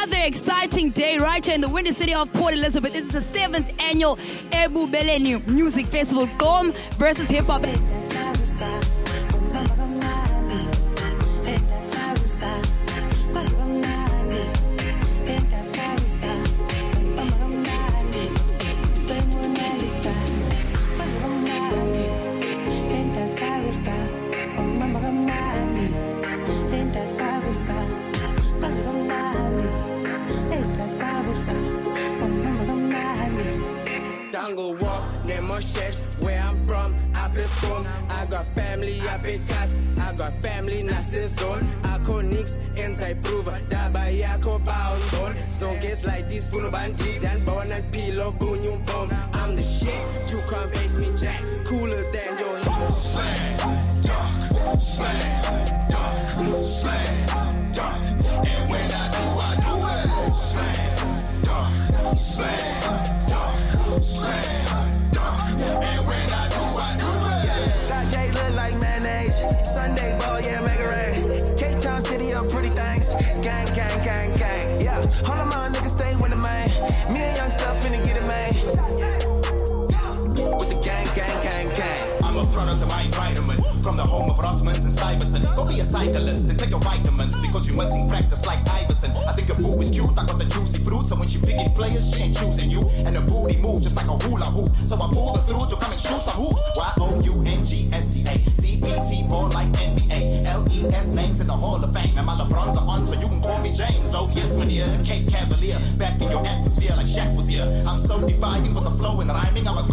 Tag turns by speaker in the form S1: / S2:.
S1: another exciting day right here in the windy city of Port Elizabeth. This is the 7th annual Ebubeleni Music Festival. Gqom versus hip hop.
S2: Dango walk, Nemo shed, where I'm from, I've been school. I got family, I've been cast, I got family, nothing zone. I call Nix, anti-prover, Daba Yako bound on. So gets like this, Puno Bandits and Born and Pilo, Boon, you bomb. I'm the shit, you can't base me, Jack, cooler than your hero.
S3: Slam, dunk, slam, dunk, slam, dunk. And when I do it. Slam, dunk, slam, dunk, slam, dunk. And when I do it.
S4: Got J look like mayonnaise. Sunday ball, yeah, make it rain. K-Town city of pretty things. Gang, gang, gang, gang. Yeah, all of my niggas stay with the man. Me and young stuff finna get it, man. With the gang, gang, gang, gang.
S3: I'm a product of my environment. From the home of Rothmans and Stuyvesant. Go be a cyclist and take your vitamins because you're missing practice like Iverson. I think a boo is cute, I got the juicy fruit. So when she picking players, she ain't choosing you. And the booty moves just like a hula hoop. So I pull the through to come and shoot some hoops. Y-O-U-N-G-S-T-A CPT, ball like NBA L-E-S, names in the Hall of Fame. And my LeBrons are on, so you can call me James. Oh yes, man, Cape Cavalier. Back in your atmosphere like Shaq was here. I'm so defying with the flow and rhyming. I'm a